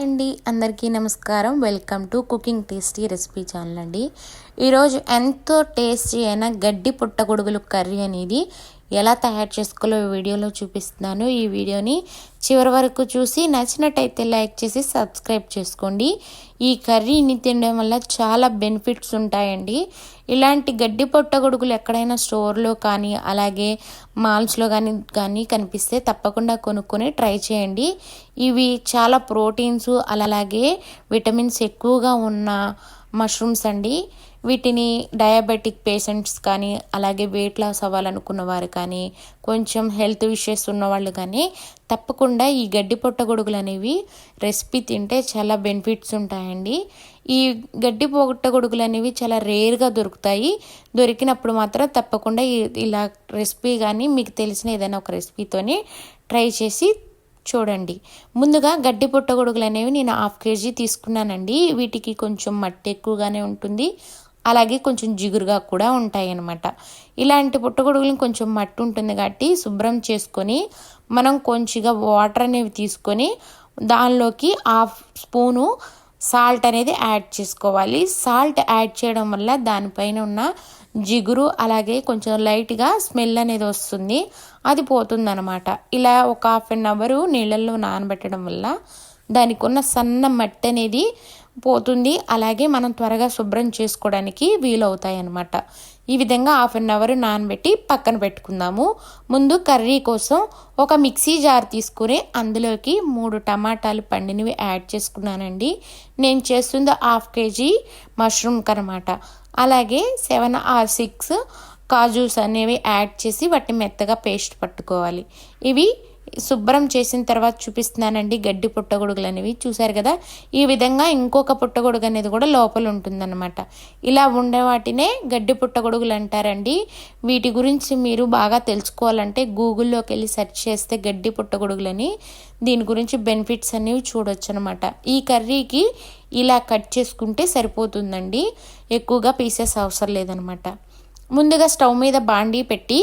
అండి, అందరికీ నమస్కారం. Welcome to cooking tasty recipe channel అండి. ఈరోజు ఎంతో టేస్టీ అయిన గడ్డి పుట్టగొడుగులు కర్రీ అనేది ఎలా తయారు చేసుకోవాలో ఈ వీడియోలో చూపిస్తున్నాను. ఈ వీడియోని చివరి వరకు చూసి నచ్చినట్టయితే లైక్ చేసి సబ్స్క్రైబ్ చేసుకోండి. ఈ కర్రీని తినడం వల్ల చాలా బెనిఫిట్స్ ఉంటాయండి. ఇలాంటి గడ్డి పుట్టగొడుగులు ఎక్కడైనా స్టోర్లో కానీ అలాగే మాల్స్లో కానీ కనిపిస్తే తప్పకుండా కొనుక్కొని ట్రై చేయండి. ఇవి చాలా ప్రోటీన్స్ అలాగే విటమిన్స్ ఎక్కువగా ఉన్న మష్రూమ్స్ అండి. వీటిని డయాబెటిక్ పేషెంట్స్ కానీ అలాగే వెయిట్ లాస్ అవ్వాలనుకున్న వారు కానీ కొంచెం హెల్త్ ఇష్యూస్ ఉన్నవాళ్ళు కానీ తప్పకుండా ఈ గడ్డి పుట్టగొడుగులు అనేవి రెసిపీ తింటే చాలా బెనిఫిట్స్ ఉంటాయండి. ఈ గడ్డి పుట్టగొడుగులు అనేవి చాలా రేర్గా దొరుకుతాయి. దొరికినప్పుడు మాత్రం తప్పకుండా ఇలా రెసిపీ కానీ మీకు తెలిసిన ఏదైనా ఒక రెసిపీతోని ట్రై చేసి చూడండి. ముందుగా గడ్డి పుట్టగొడుగులు అనేవి నేను 1/2 kg తీసుకున్నానండి. వీటికి కొంచెం మట్టి ఎక్కువగానే ఉంటుంది, అలాగే కొంచెం జిగురుగా కూడా ఉంటాయి అన్నమాట. ఇలాంటి పుట్టగొడుగులను కొంచెం మట్టి ఉంటుంది కాబట్టి శుభ్రం చేసుకొని మనం కొంచెంగా వాటర్ అనేవి తీసుకొని దానిలోకి 1/2 స్పూను సాల్ట్ అనేది యాడ్ చేసుకోవాలి. సాల్ట్ యాడ్ చేయడం వల్ల దానిపైన ఉన్న జిగురు అలాగే కొంచెం లైట్గా స్మెల్ అనేది వస్తుంది, అది పోతుందన్నమాట. ఇలా ఒక 1/2 అవర్ నీళ్ళల్లో నానబెట్టడం వల్ల దానికి ఉన్న సన్న మట్టి అనేది పోతుంది, అలాగే మనం త్వరగా శుభ్రం చేసుకోవడానికి వీలవుతాయి అన్నమాట. ఈ విధంగా 1/2 అవర్ నానబెట్టి పక్కన పెట్టుకుందాము. ముందు కర్రీ కోసం ఒక మిక్సీ జార్ తీసుకుని అందులోకి 3 టమాటాలు పండినవి యాడ్ చేసుకున్నానండి. నేను చేస్తుంది 1/2 kg మష్రూమ్కి అనమాట. అలాగే 7 or 6 కాజూస్ అనేవి యాడ్ చేసి వాటిని మెత్తగా పేస్ట్ పట్టుకోవాలి. ఇవి శుభ్రం చేసిన తర్వాత చూపిస్తున్నానండి. గడ్డి పుట్టగొడుగులు అనేవి చూసారు కదా, ఈ విధంగా ఇంకొక పుట్టగొడుగు అనేది కూడా లోపల ఉంటుందన్నమాట. ఇలా ఉండే వాటినే గడ్డి పుట్టగొడుగులు అంటారండి. వీటి గురించి మీరు బాగా తెలుసుకోవాలంటే గూగుల్లోకి వెళ్ళి సెర్చ్ చేస్తే గడ్డి పుట్టగొడుగులని దీని గురించి బెనిఫిట్స్ అనేవి చూడొచ్చు అనమాట. ఈ కర్రీకి ఇలా కట్ చేసుకుంటే సరిపోతుందండి, ఎక్కువగా పీసెస్ అవసరం లేదనమాట. ముందుగా స్టవ్ మీద బాండీ పెట్టి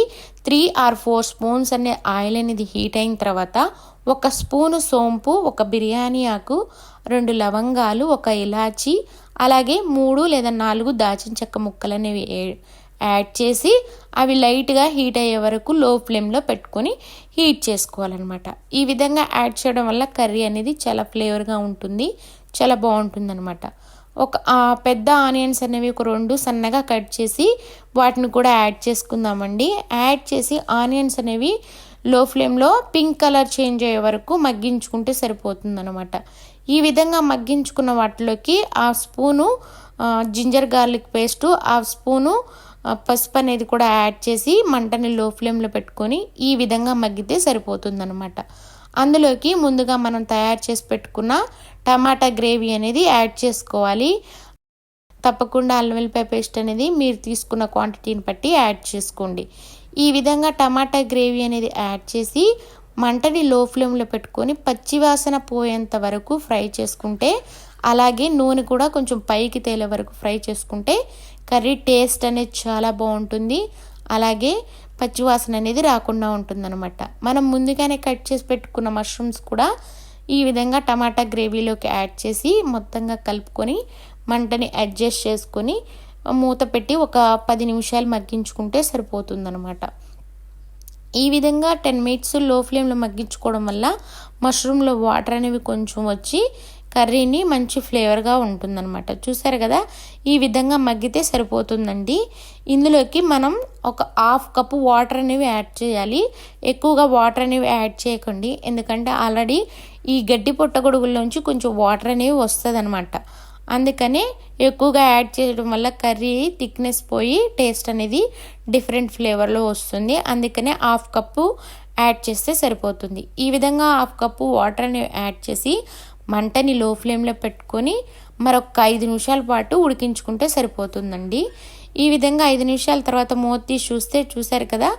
3 or 4 స్పూన్స్ అనే ఆయిల్ అనేది హీట్ అయిన తర్వాత 1 స్పూను సోంపు, 1 బిర్యానీ ఆకు, 2 లవంగాలు, 1 ఇలాచి, అలాగే 3 లేదా 4 దాచిన చెక్క ముక్కలు అనేవి యాడ్ చేసి అవి లైట్గా హీట్ అయ్యే వరకు లో ఫ్లేమ్లో పెట్టుకొని హీట్ చేసుకోవాలన్నమాట. ఈ విధంగా యాడ్ చేయడం వల్ల కర్రీ అనేది చాలా ఫ్లేవర్గా ఉంటుంది, చాలా బాగుంటుందన్నమాట. ఒక పెద్ద ఆనియన్స్ అనేవి 2 సన్నగా కట్ చేసి వాటిని కూడా యాడ్ చేసుకుందామండి. యాడ్ చేసి ఆనియన్స్ అనేవి లో ఫ్లేమ్లో పింక్ కలర్ చేంజ్ అయ్యే వరకు మగ్గించుకుంటే సరిపోతుందన్నమాట. ఈ విధంగా మగ్గించుకున్న వాటిలోకి 1/2 spoon ginger garlic paste, 1/2 spoon పసుపు అనేది కూడా యాడ్ చేసి మంటని లో ఫ్లేమ్లో పెట్టుకొని ఈ విధంగా మగ్గితే సరిపోతుందన్నమాట. అందులోకి ముందుగా మనం తయారు చేసి పెట్టుకున్న టమాటా గ్రేవీ అనేది యాడ్ చేసుకోవాలి. తప్పకుండా అల్లం వెల్లిపాయ పేస్ట్ అనేది మీరు తీసుకున్న క్వాంటిటీని బట్టి యాడ్ చేసుకోండి. ఈ విధంగా టమాటా గ్రేవీ అనేది యాడ్ చేసి మంటని లో ఫ్లేమ్లో పెట్టుకొని పచ్చివాసన పోయేంత వరకు ఫ్రై చేసుకుంటే, అలాగే నూనె కూడా కొంచెం పైకి తేలే వరకు ఫ్రై చేసుకుంటే కర్రీ టేస్ట్ అనేది చాలా బాగుంటుంది, అలాగే పచ్చివాసన అనేది రాకుండా ఉంటుందన్నమాట. మనం ముందుగానే కట్ చేసి పెట్టుకున్న మష్రూమ్స్ కూడా ఈ విధంగా టమాటా గ్రేవీలోకి యాడ్ చేసి మొత్తంగా కలుపుకొని మంటని అడ్జస్ట్ చేసుకొని మూత పెట్టి ఒక 10 నిమిషాలు మగ్గించుకుంటే సరిపోతుందన్నమాట. ఈ విధంగా 10 minutes లో ఫ్లేమ్లో మగ్గించుకోవడం వల్ల మష్రూమ్లో వాటర్ అనేవి కొంచెం వచ్చి కర్రీని మంచి ఫ్లేవర్గా ఉంటుందన్నమాట. చూసారు కదా, ఈ విధంగా మగ్గితే సరిపోతుందండి. ఇందులోకి మనం ఒక 1/2 కప్పు వాటర్ అనేవి యాడ్ చేయాలి. ఎక్కువగా వాటర్ అనేవి యాడ్ చేయకండి, ఎందుకంటే ఆల్రెడీ ఈ గడ్డి పుట్టగొడుగుల్లోంచి కొంచెం వాటర్ అనేవి వస్తుంది అనమాట. అందుకనే ఎక్కువగా యాడ్ చేయడం వల్ల కర్రీ థిక్నెస్ పోయి టేస్ట్ అనేది డిఫరెంట్ ఫ్లేవర్లో వస్తుంది. అందుకనే 1/2 కప్పు యాడ్ చేస్తే సరిపోతుంది. ఈ విధంగా 1/2 కప్పు వాటర్ అనేవి యాడ్ చేసి మంటని లో ఫ్లేమ్లో పెట్టుకొని మరొక 5 నిమిషాల పాటు ఉడికించుకుంటే సరిపోతుందండి. ఈ విధంగా 5 నిమిషాల తర్వాత మూత తీసి చూస్తే చూసారు కదా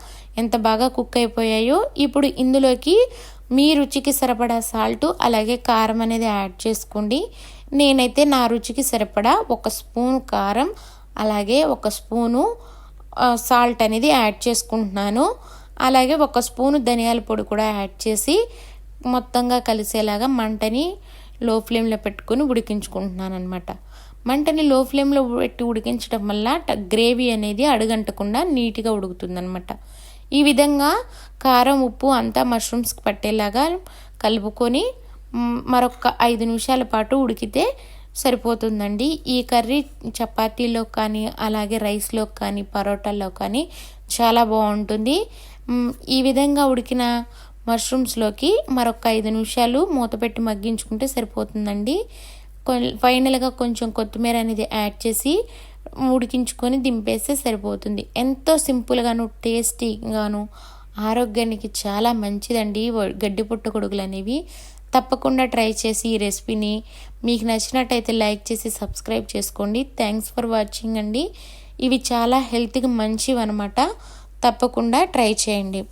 ఎంత బాగా కుక్ అయిపోయాయో. ఇప్పుడు ఇందులోకి మీ రుచికి సరిపడా సాల్ట్ అలాగే కారం అనేది యాడ్ చేసుకోండి. నేనైతే నా రుచికి సరిపడా 1 స్పూన్ కారం అలాగే 1 స్పూను సాల్ట్ అనేది యాడ్ చేసుకుంటున్నాను. అలాగే 1 స్పూను ధనియాల పొడి కూడా యాడ్ చేసి మొత్తంగా కలిసేలాగా మంటని లో ఫ్లేమ్లో పెట్టుకొని ఉడికించుకుంటున్నాను అనమాట. మంటని లో ఫ్లేమ్లో పెట్టి ఉడికించడం వల్ల గ్రేవీ అనేది అడుగంటకుండా నీట్గా ఉడుకుతుందనమాట. ఈ విధంగా కారం ఉప్పు అంతా మష్రూమ్స్కి పట్టేలాగా కలుపుకొని మరొక 5 నిమిషాల పాటు ఉడికితే సరిపోతుందండి. ఈ కర్రీ చపాతీలో కానీ అలాగే రైస్లో కానీ పరోటాల్లో కానీ చాలా బాగుంటుంది. ఈ విధంగా ఉడికిన మష్రూమ్స్లోకి మరొక 5 నిమిషాలు మూత పెట్టి మగ్గించుకుంటే సరిపోతుందండి. ఫైనల్గా కొంచెం కొత్తిమీర అనేది యాడ్ చేసి ఉడికించుకొని దింపేస్తే సరిపోతుంది. ఎంతో సింపుల్గాను టేస్టీగాను ఆరోగ్యానికి చాలా మంచిదండి గడ్డి పుట్టగొడుగులు అనేవి. తప్పకుండా ట్రై చేసి ఈ రెసిపీని మీకు నచ్చినట్టయితే లైక్ చేసి సబ్స్క్రైబ్ చేసుకోండి. థ్యాంక్స్ ఫర్ వాచింగ్ అండి. ఇవి చాలా హెల్త్కి మంచివి అనమాట. తప్పకుండా ట్రై చేయండి.